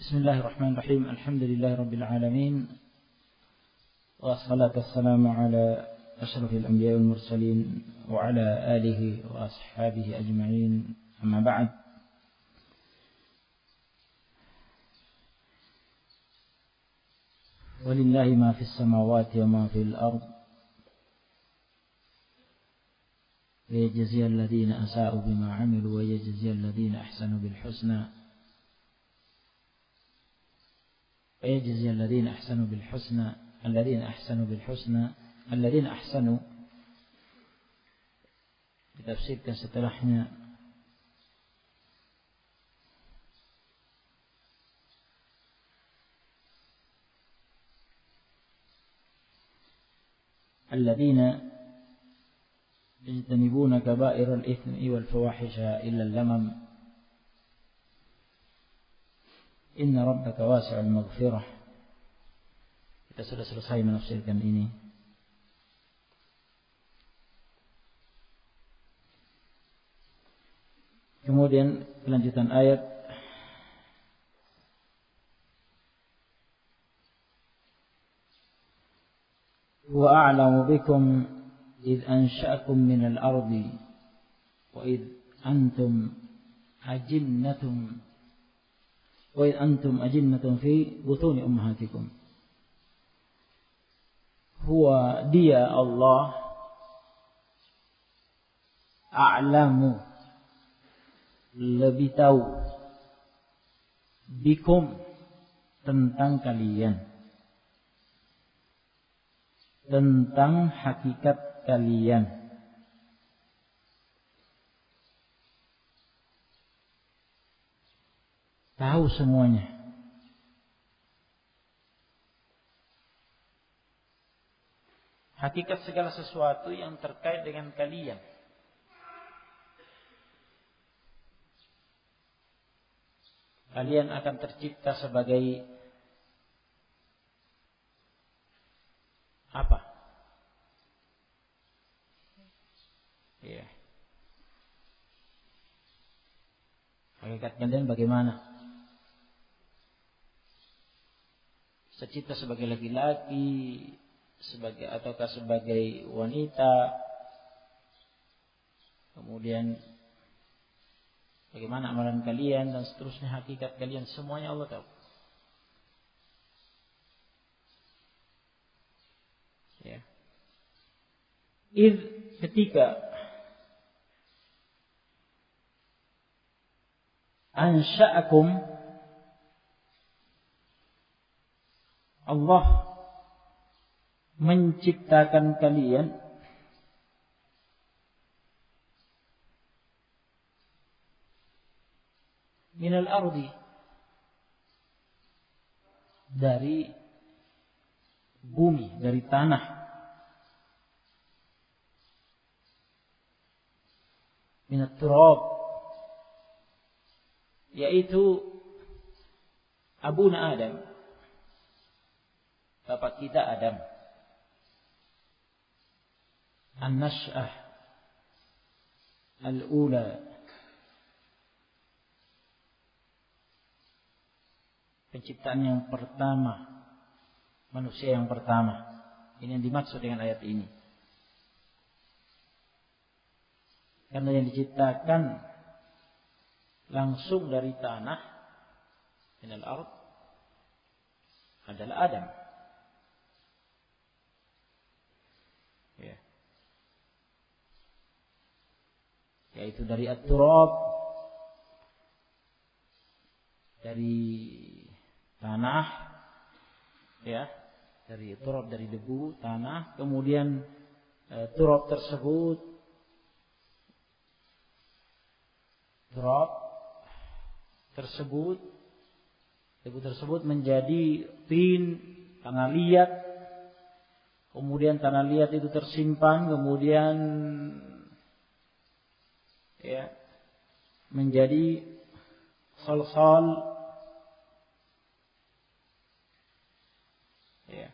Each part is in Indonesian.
Bismillahirrahmanirrahim. Alhamdulillahirabbil alamin. Wassalatu wassalamu ala asyrafil anbiya'i wal mursalin wa ala alihi wa ashabihi ajma'in. Amma ba'd. Walillahi ma fis samawati wa ma fil ard. Liyajziyal ladzina asa'u bima 'amilu wa yajziyal ladzina ahsanu bil husna. ويجزي الذين أحسنوا بالحسنى الذين أحسنوا ditafsirkan setelahnya الذين يجتنبون كبائر الإثم والفواحش إلا اللمم Inna rabbaka wasi'ul maghfirah. Kita sudah selesai menafsirkan ini. Kemudian kelanjutan ayat Wa a'lamu bikum idh ansha'akum minal ardi wa idh antum ajinnatun وإذ أنتم أجنة في بطون أمهاتكم. Dia Allah a'lamu, lebih tahu, bikum, tentang kalian, tentang hakikat kalian. Tahu semuanya. Hakikat segala sesuatu yang terkait dengan kalian. Kalian akan tercipta sebagai apa? Ya. Hakikat kalian bagaimana? Tercipta sebagai laki-laki, ataukah sebagai wanita. Kemudian bagaimana amalan kalian dan seterusnya, hakikat kalian semuanya Allah tahu. Ya. Ketika ansha'akum, Allah menciptakan kalian minal ardi, dari bumi, dari tanah, minat turab, yaitu abuna Adam, bapak kita Adam. An-nash'ah al-ula, penciptaan yang pertama, manusia yang pertama. Ini yang dimaksud dengan ayat ini. Karena yang diciptakan langsung dari tanah, minal ard, adalah Adam. Ya. Yaitu dari at-turab, dari tanah, ya, dari turab, dari debu, tanah. Kemudian turab tersebut, debu tersebut menjadi tin, tanah liat. Kemudian tanah liat itu tersimpan, kemudian ya menjadi salsal. Ya.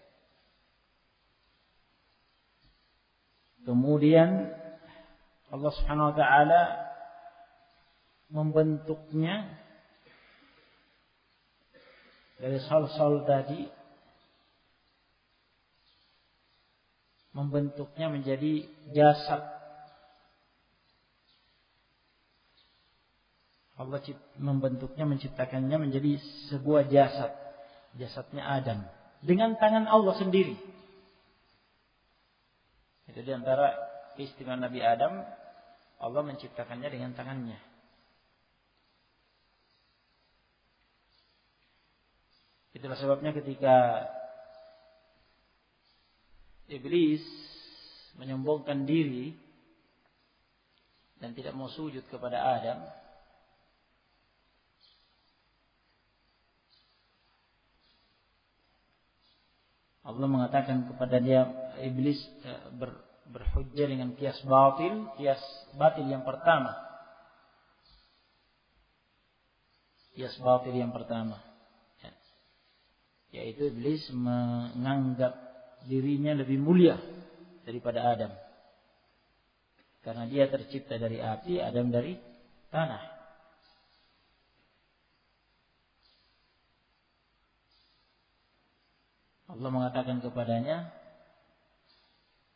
Kemudian Allah Subhanahu wa taala membentuknya dari sol-sol tadi, membentuknya menjadi jasad. Allah membentuknya, menciptakannya menjadi sebuah jasad. Jasadnya Adam. Dengan tangan Allah sendiri. Itu di antara keistimewaan Nabi Adam, Allah menciptakannya dengan tangannya. Itulah sebabnya ketika Iblis menyombongkan diri dan tidak mau sujud kepada Adam, Allah mengatakan kepada dia, Iblis berhujjah dengan kias batil yang pertama. Kias batil yang pertama, yaitu Iblis menganggap dirinya lebih mulia daripada Adam. Karena dia tercipta dari api, Adam dari tanah. Allah mengatakan kepadanya,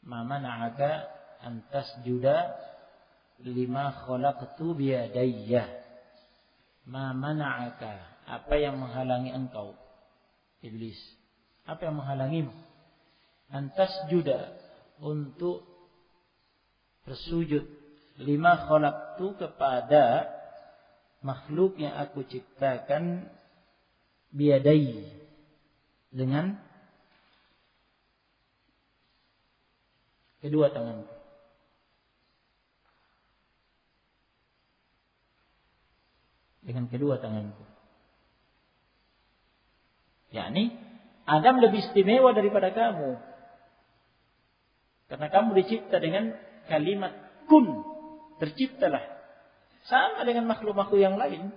"Ma mana'aka an tasjuda lima khalaqtu biyadayya." Ma mana'aka, apa yang menghalangi engkau, Iblis? Apa yang menghalangimu? An tasjuda, untuk bersujud, lima khalaqtu, kepada makhluk yang aku ciptakan, biyadayya, dengan kedua tanganku. Dengan kedua tanganku. Yakni Adam lebih istimewa daripada kamu. Karena kamu dicipta dengan kalimat kun. Terciptalah. Sama dengan makhluk-makhluk yang lain.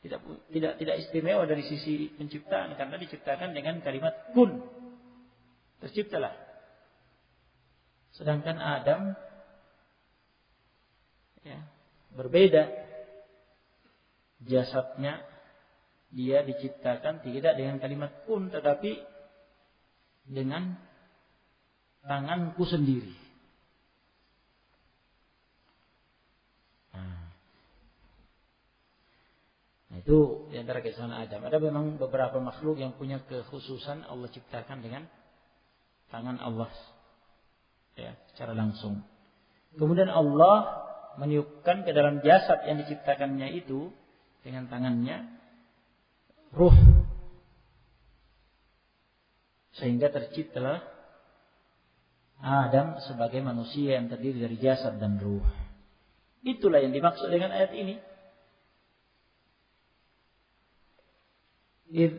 Tidak istimewa dari sisi penciptaan. Karena diciptakan dengan kalimat kun. Terciptalah. Sedangkan Adam berbeda. Jasadnya dia diciptakan tidak dengan kalimat kun, tetapi dengan tanganku sendiri. Nah, itu di antara keistimewaan Adam. Ada memang beberapa makhluk yang punya kekhususan Allah ciptakan dengan tangan Allah, secara langsung. Kemudian Allah meniupkan ke dalam jasad yang diciptakannya itu dengan tangannya ruh, sehingga terciptalah Adam sebagai manusia yang terdiri dari jasad dan ruh. Itulah yang dimaksud dengan ayat ini. Id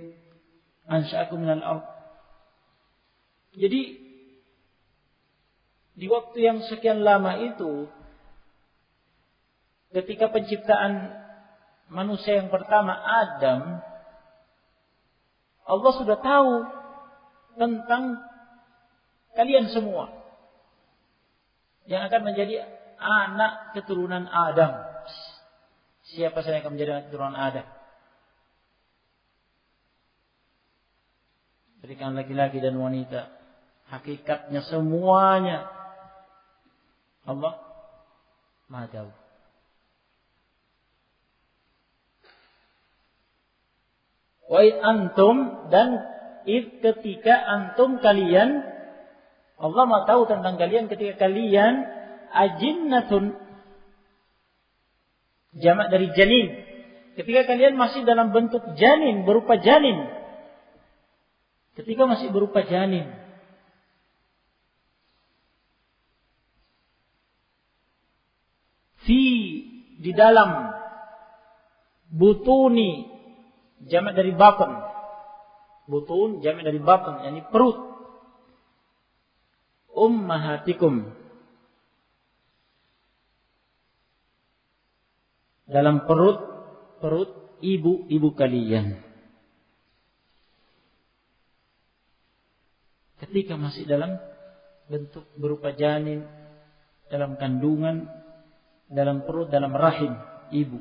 ansha'akum minal ard. Jadi di waktu yang sekian lama itu, ketika penciptaan manusia yang pertama Adam, Allah sudah tahu tentang kalian semua yang akan menjadi anak keturunan Adam. Siapa saja yang akan menjadi anak keturunan Adam? Berikan laki-laki dan wanita. Hakikatnya semuanya Allah Maha tahu. Wa antum, dan ketika antum, kalian, Allah Maha tahu tentang kalian ketika kalian ajinnatun, jamak dari janin. Ketika kalian masih dalam bentuk janin, berupa janin. Ketika masih berupa janin. Di dalam butuni, jamak dari batn. Butun jamak dari batn, yakni perut. Ummahatikum, dalam perut ibu kalian. Ketika masih dalam bentuk berupa janin, dalam kandungan, dalam perut, dalam rahim ibu,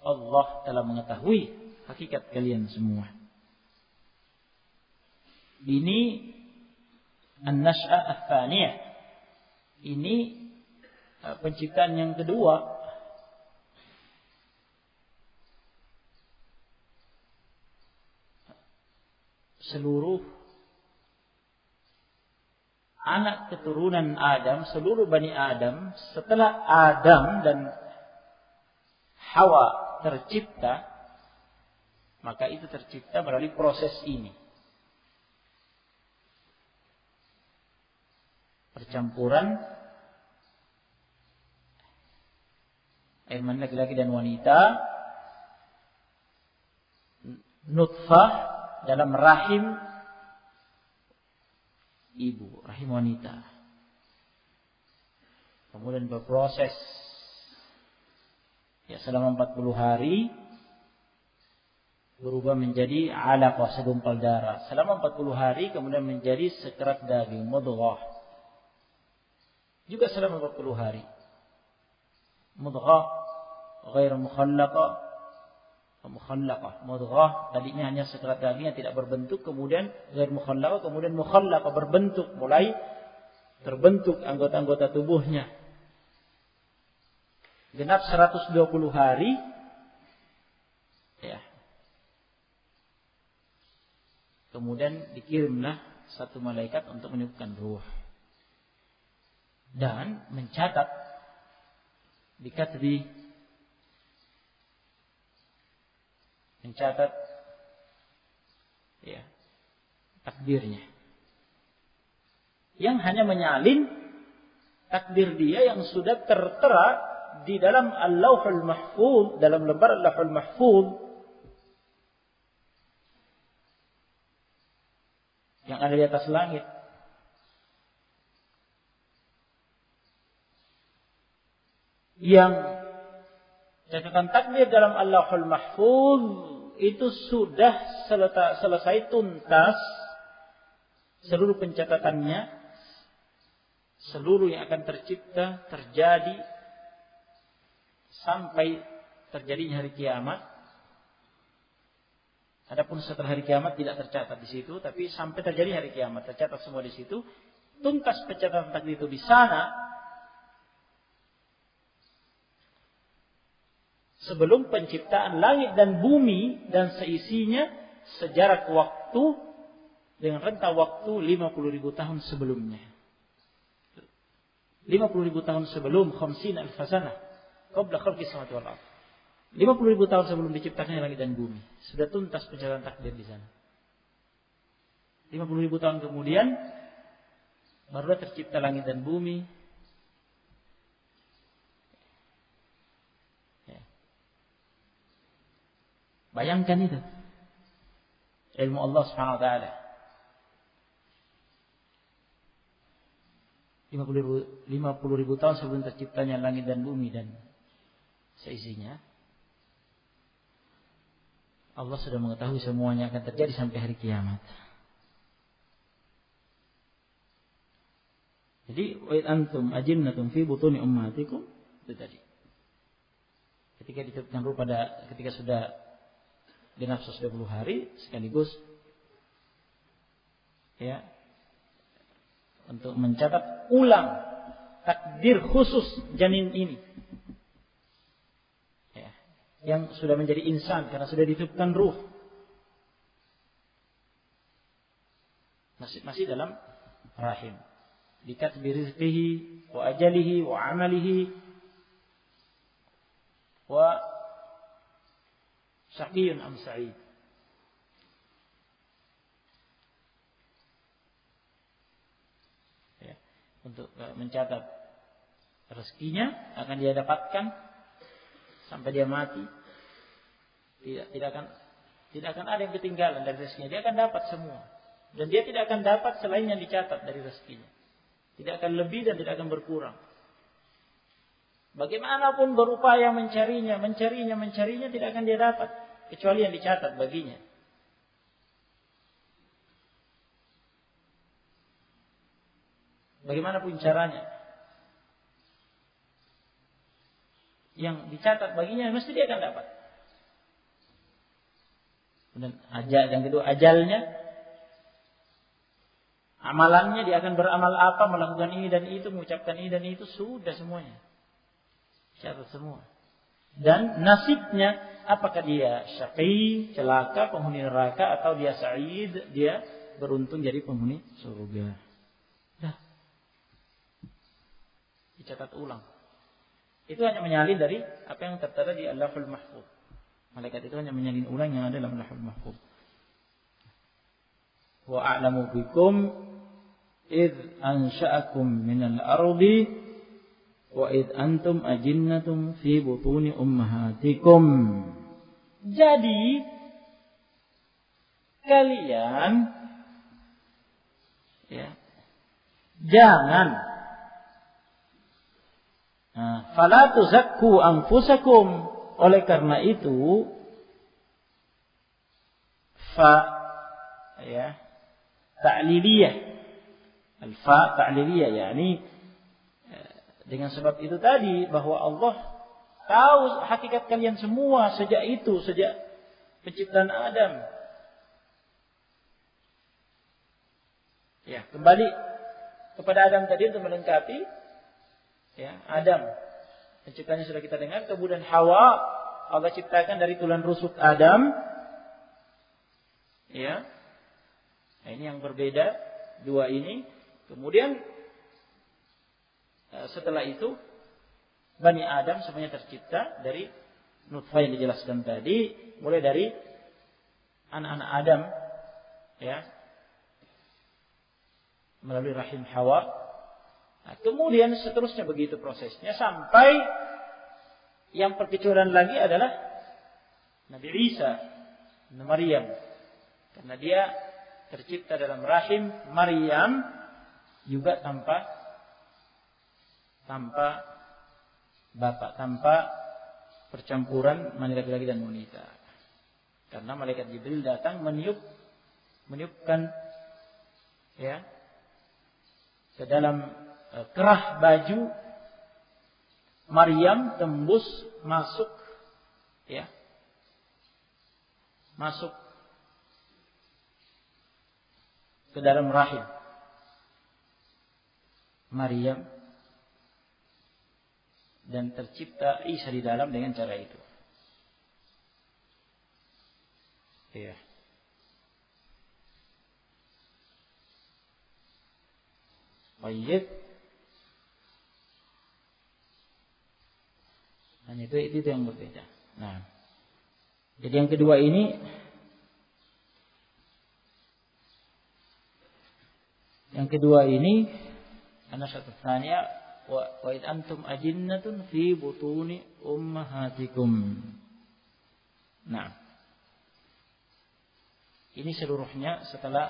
Allah telah mengetahui hakikat kalian semua. Ini an-nash'ah ats-tsaniyah. Ini penciptaan yang kedua. Seluruh anak keturunan Adam, seluruh Bani Adam, setelah Adam dan Hawa tercipta, maka itu tercipta melalui proses ini. Percampuran air mani laki-laki dan wanita, nutfah dalam rahim ibu, rahim wanita. Kemudian berproses selama 40 hari berubah menjadi alaqah, segumpal darah. Selama 40 hari kemudian menjadi sekerat daging, mudghah. Juga selama 40 hari. Mudghah ghair mukhallaqah. Mudghah tadinya hanya sekerat daging yang tidak berbentuk, kemudian ghair mukhallaqah, kemudian mukhallaqah berbentuk, mulai terbentuk anggota-anggota tubuhnya. Genap 120 hari kemudian dikirimlah satu malaikat untuk meniupkan ruh dan mencatat takdirnya. Yang hanya menyalin takdir dia yang sudah tertera di dalam Al-Lauhul Mahfuz, dalam lembar Al-Lauhul Mahfuz yang ada di atas langit. Yang catatan takdir dalam Al-Lauhul Mahfuz itu sudah selesai tuntas seluruh pencatatannya, seluruh yang akan tercipta, terjadi sampai terjadinya hari kiamat. Adapun setelah hari kiamat tidak tercatat di situ, tapi sampai terjadi hari kiamat tercatat semua di situ. Tuntas pencatatan takdir itu di sana. Sebelum penciptaan langit dan bumi dan seisinya sejarak waktu dengan rentang waktu 50.000 tahun sebelumnya. 50.000 tahun sebelum 50.000 sanah qabla khalqis samawati wal ardh. 50.000 tahun sebelum diciptakannya langit dan bumi sudah tuntas pencatatan takdir di sana. 50.000 tahun kemudian barulah tercipta langit dan bumi. Bayangkan itu ilmu Allah Subhanahu wa taala. 50.000 tahun sebelum terciptanya langit dan bumi dan seisinya, Allah sudah mengetahui semuanya akan terjadi sampai hari kiamat. Jadi wa antum ajinnatun fi butuni ummatikum, itu tadi. Ketika diciptakan ruh ketika sudah genap 120 hari sekaligus untuk mencatat ulang takdir khusus janin ini yang sudah menjadi insan karena sudah ditiupkan ruh, masih dalam rahim, dikatbi rizqihi wa ajalihi wa amalihi wa syaqiyun am sa'id. Untuk mencatat rezekinya akan dia dapatkan sampai dia mati. Tidak akan ada yang ketinggalan dari rezekinya. Dia akan dapat semua. Dan dia tidak akan dapat selain yang dicatat dari rezekinya. Tidak akan lebih dan tidak akan berkurang. Bagaimanapun berupaya mencarinya tidak akan dia dapat kecuali yang dicatat baginya. Bagaimanapun caranya, yang dicatat baginya mesti dia akan dapat. Dan yang kedua ajalnya Amalannya dia akan beramal apa, melakukan ini dan itu, mengucapkan ini dan itu, sudah semuanya. Catat semua. Dan nasibnya, apakah dia syaqi, celaka, penghuni neraka, atau dia sa'id, dia beruntung jadi penghuni surga. Dah. Dicatat ulang. Itu hanya menyalin dari apa yang tertera di Allahul Mahfuz. Malaikat itu hanya menyalin ulang yang ada dalam Allahul Mahfuz. Wa a'lamu bikum id ansha'akum minal ardi wa id antum ajinnatum fi butuni ummahatikum. Jadi kalian jangan fala tuzakku anfusakum. Oleh karena itu ta'liliyah, al-fa ta'liliyah, yakni dengan sebab itu tadi bahwa Allah tahu hakikat kalian semua sejak penciptaan Adam. Ya, kembali kepada Adam tadi untuk melengkapi Adam. Penciptanya sudah kita dengar. Kemudian Hawa Allah ciptakan dari tulang rusuk Adam. Ya. Nah, ini yang berbeda dua ini. Kemudian setelah itu Bani Adam semuanya tercipta dari nutfah yang dijelaskan tadi, mulai dari anak-anak Adam melalui rahim Hawa. Nah, kemudian seterusnya begitu prosesnya sampai yang perkecualian lagi adalah Nabi Isa, Nabi Maryam, karena dia tercipta dalam rahim Maryam juga tanpa bapak, tanpa percampuran laki-laki dan wanita, karena malaikat Jibril datang meniupkan ke dalam kerah baju Maryam, tembus masuk ke dalam rahim Maryam, dan tercipta Isa di dalam dengan cara itu. Ya. Baik. Hanya itu yang berbeda. Nah, jadi yang kedua ini, an-nashatul tsaniyah wa id antum ajinnatun fi butuni ummahatikum. Nah, ini seluruhnya setelah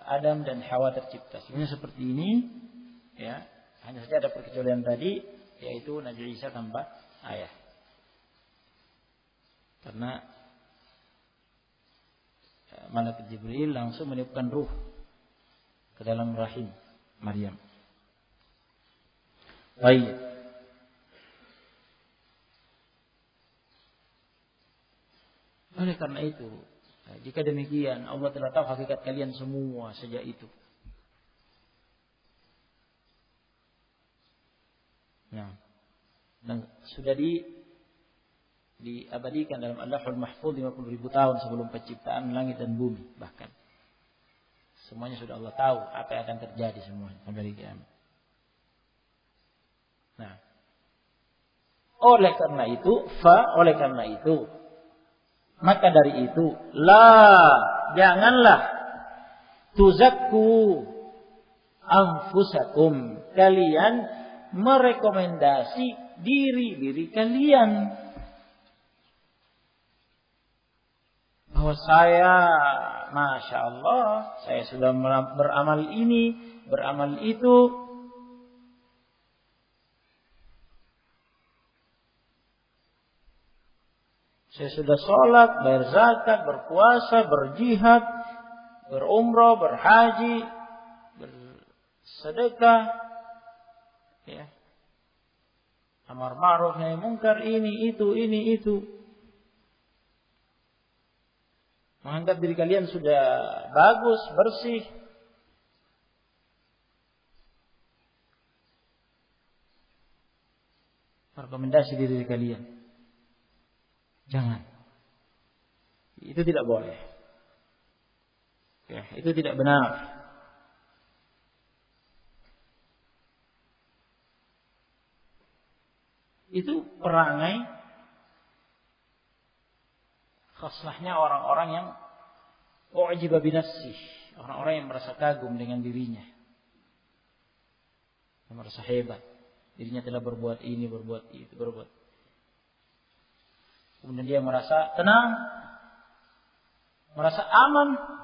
Adam dan Hawa tercipta. Sebenarnya seperti ini, hanya saja ada perkecualian tadi, yaitu Nabi Isa tanpa ayah. Karena malaikat Jibril langsung meniupkan ruh ke dalam rahim Maryam. Baik. Oleh karena itu, jika demikian Allah telah tahu hakikat kalian semua sejak itu. Nah, dan sudah diabadikan dalam Allahul Mahfuz 50.000 tahun sebelum penciptaan langit dan bumi, bahkan semuanya sudah Allah tahu apa yang akan terjadi semuanya sampai hari kiamat. Nah, oleh karena itu maka dari itu janganlah tuzakku anfusakum, kalian merekomendasi diri kalian bahwa saya, Masya Allah, saya sudah beramal ini, beramal itu. Saya sudah sholat, bayar zakat, berpuasa, berjihad, berumrah, berhaji, bersedekah, amar ma'ruf nahi munkar, ini itu. Menganggap diri kalian sudah bagus, bersih. rekomendasi diri kalian. Jangan. Itu tidak boleh. Ya, itu tidak benar. Itu perangai khaslahnya orang-orang yang u'jiba binafsih, orang-orang yang merasa kagum dengan dirinya, yang merasa hebat, dirinya telah berbuat ini, berbuat itu, berbuat. Kemudian dia merasa tenang, merasa aman.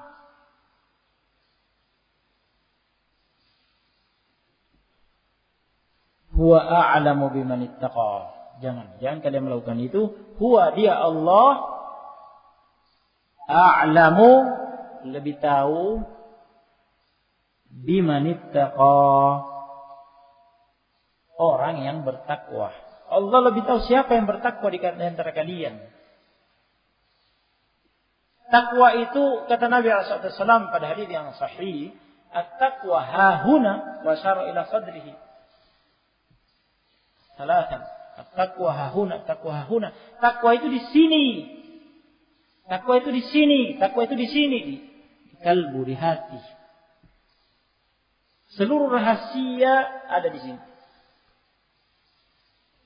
Huwa a'lamu biman ittaqa. Jangan kalian melakukan itu. Huwa, dia Allah, a'lamu, lebih tahu, biman ittaqa, orang yang bertakwa. Allah lebih tahu siapa yang bertakwa di antara kalian. Takwa itu, kata Nabi SAW pada hadis yang sahih, at-taqwa hahuna wa syara ila sadrihi. Salatan. At-taqwa hahuna, taqwa hahuna. Takwa itu di sini. Takwa itu di sini. Takwa itu di sini. Di kalbu, di hati. Seluruh rahasia ada di sini.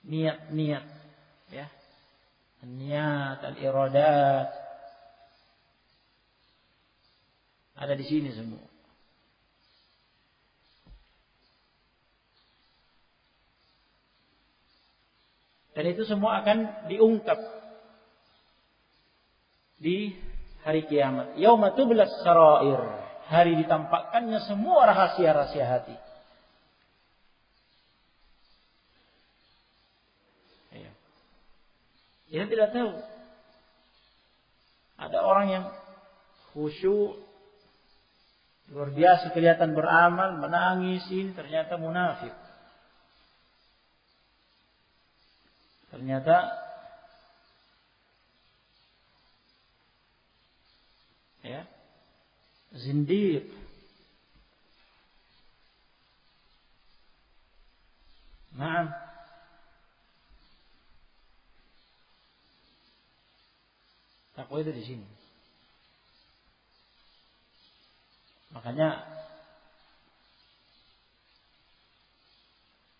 Niat-niat. Ya. Niat, al-iradat. Ada di sini semua. Dan itu semua akan diungkap di hari kiamat. Yauma tublas sarair. Hari ditampakkannya semua rahasia-rahasia hati. Kita tidak tahu. Ada orang yang khusyuk, luar biasa kelihatan beramal, menangis, ini ternyata munafik. Ternyata ya, zindiq. Naam. Takwa itu di sini. Makanya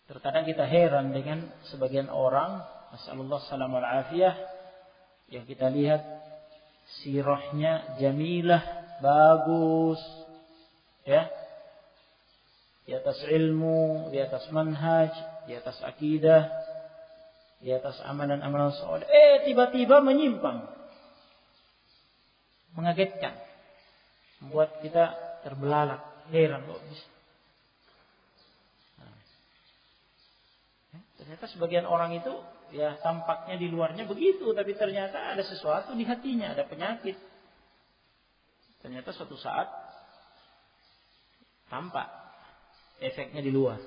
terkadang kita heran dengan sebagian orang, nasallallahu salamul afiyah, yang kita lihat sirahnya jamilah, bagus, ya, di atas ilmu, di atas manhaj, di atas akidah, di atas amalan-amalan saleh. Tiba-tiba menyimpang, mengagetkan, membuat kita terbelalak, heran kok bisa. Ternyata sebagian orang itu ya tampaknya di luarnya begitu, tapi ternyata ada sesuatu di hatinya, ada penyakit. Ternyata suatu saat tampak efeknya di luar.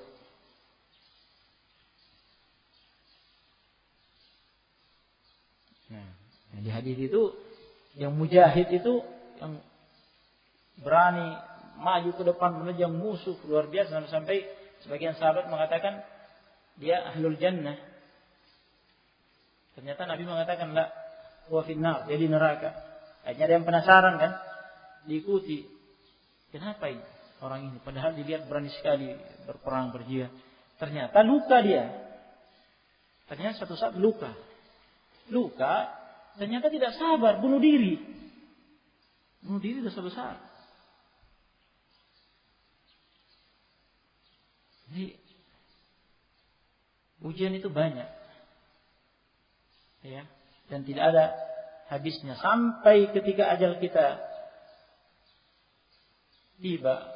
Nah, di hadis itu yang mujahid itu yang berani maju ke depan menerjang musuh luar biasa, sampai sebagian sahabat mengatakan dia ahlul jannah. Ternyata Nabi mengatakan la huwa finnar, dia di neraka. Akhirnya ada yang penasaran kan, diikuti. Kenapa ini orang ini? Padahal dilihat berani sekali berperang, berjihad. Ternyata luka dia. Ternyata suatu saat luka. Ternyata tidak sabar, bunuh diri. Bunuh diri dosa besar. Jadi ujian itu banyak, ya, dan tidak ada habisnya sampai ketika ajal kita tiba,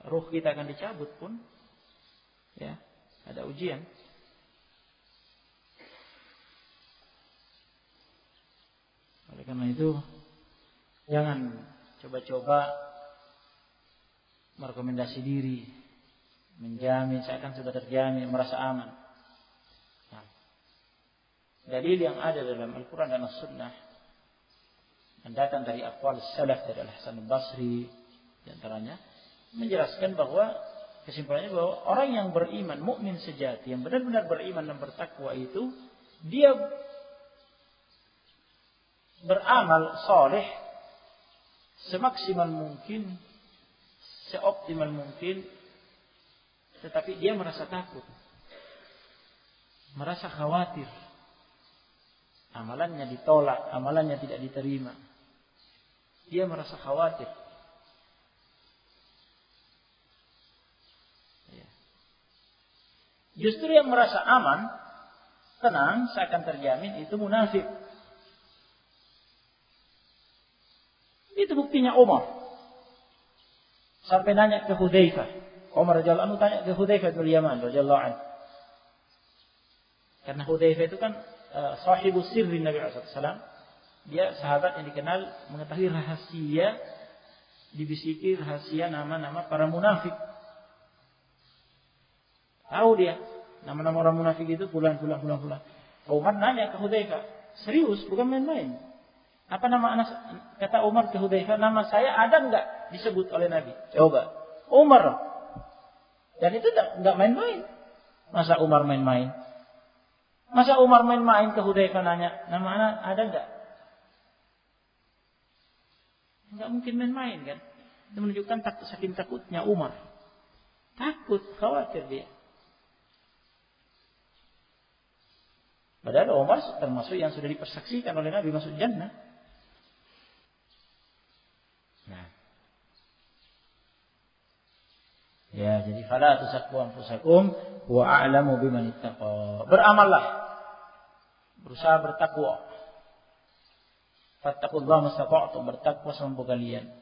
ruh kita akan dicabut pun, ya, ada ujian. Oleh karena itu, jangan coba-coba merekomendasi diri, menjamin seakan sudah terjamin, merasa aman. Nah, dalil yang ada dalam Al-Quran dan As-Sunnah yang datang dari aqwal salaf, dari Al-Hasan Al-Basri di antaranya, menjelaskan bahwa kesimpulannya bahwa orang yang beriman, mukmin sejati, yang benar-benar beriman dan bertakwa itu, dia beramal soleh semaksimal mungkin, seoptimal mungkin, tetapi dia merasa takut, merasa khawatir, amalannya ditolak, amalannya tidak diterima. Dia merasa khawatir. Justru yang merasa aman, tenang, seakan terjamin, itu munafik. Itu buktinya Umar. Sampai nanya ke Hudzaifah. Umar radhiyallahu anhu tanya ke Hudzaifah bin Yaman radhiyallahu anhu. Karena Hudzaifah itu kan sahibus sirri Nabi sallallahu alaihi wasallam. Dia sahabat yang dikenal mengetahui rahasia, dibisiki rahasia nama-nama para munafik. Tahu dia nama-nama orang munafik itu fulan. Umar nanya ke Hudzaifah, serius, bukan main-main. Apa nama anak? Kata Umar ke Hudzaifah, nama saya ada enggak disebut oleh Nabi? Coba. Umar. Dan itu enggak main-main. Masa Umar main-main? Masa Umar main-main ke Hudzaifah nanya, nama anak ada enggak? Enggak mungkin main-main kan? Itu menunjukkan saking takutnya Umar. Takut, khawatir dia. Padahal Umar termasuk yang sudah dipersaksikan oleh Nabi masuk jannah. Nah. Ya, jadi fala tusaqu anfusakum wa a'lamu biman ittaqa. Beramallah. Berusaha bertakwa. Fattaqullaha mastata'tum, bertakwa semampu kalian.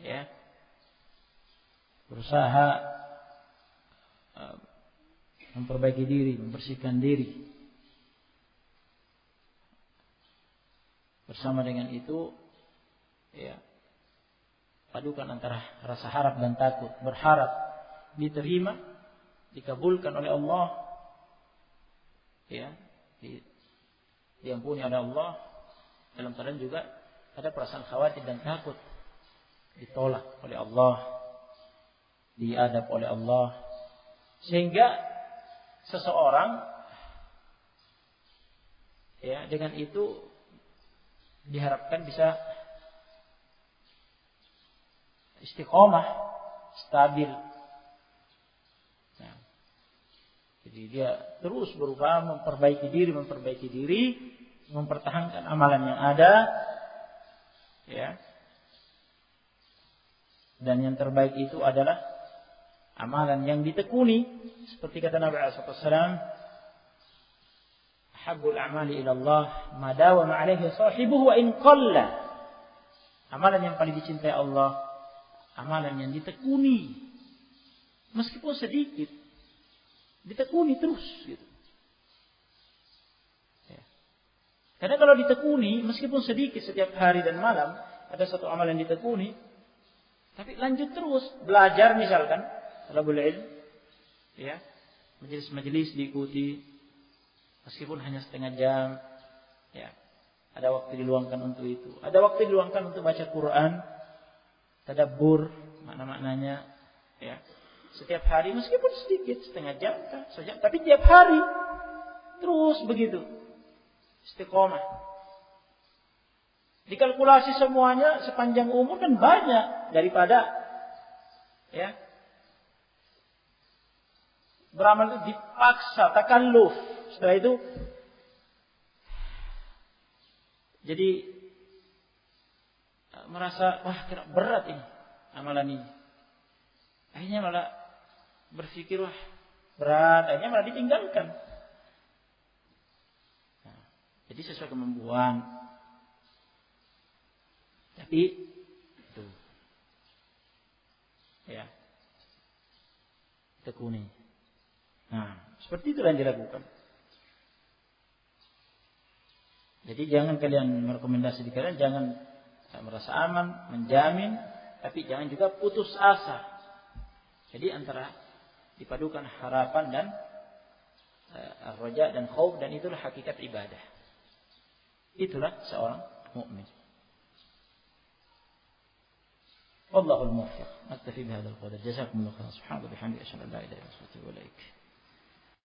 Ya. Berusaha memperbaiki diri, membersihkan diri. Bersama dengan itu, ya, padukan antara rasa harap dan takut. Berharap diterima, dikabulkan oleh Allah, ya, diampuni oleh Allah. Dalam keadaan juga ada perasaan khawatir dan takut, ditolak oleh Allah, diadab oleh Allah, sehingga seseorang, ya, dengan itu diharapkan bisa istiqomah, stabil. Nah, jadi dia terus berusaha memperbaiki diri, mempertahankan amalan yang ada, ya. Dan yang terbaik itu adalah amalan yang ditekuni, seperti kata Nabi sallallahu alaihi wasallam, habbul a'mali ila Allah ma dawama 'alaihi sahibuhu wa in qalla. Amalan yang paling dicintai Allah, amalan yang ditekuni meskipun sedikit, ditekuni terus gitu. Ya. Karena kalau ditekuni meskipun sedikit setiap hari dan malam, ada satu amalan yang ditekuni, tapi lanjut terus belajar misalkan, talabul ilm, ya, majelis-majelis diikuti meskipun hanya setengah jam, ya, ada waktu diluangkan untuk itu. Ada waktu diluangkan untuk baca Quran, tadabbur makna-maknanya, ya. Setiap hari meskipun sedikit, setengah jam, sejam, tapi tiap hari terus begitu. Istiqomah. Dikalkulasi semuanya sepanjang umur kan banyak daripada, ya, beramal itu dipaksa, takalluf. Setelah itu jadi merasa, wah, kira berat ini amalan ini. Akhirnya malah berpikir, wah, berat, akhirnya malah ditinggalkan. Nah, jadi sesuai kemampuan. Tapi itu, ya, tekuni. Nah, seperti itulah yang dilakukan. Jadi jangan kalian merekomendasi di kalian, jangan merasa aman, menjamin, tapi jangan juga putus asa. Jadi antara dipadukan harapan dan raja dan khauf, dan itulah hakikat ibadah. Itulah seorang mukmin. Wallahul muwaffiq. Naktafi bihadzal qadar. Jazakumullahu khairan. Subhanallah bihamdihi asyhadu an la ilaha illa anta astaghfiruka wa atubu ilaik.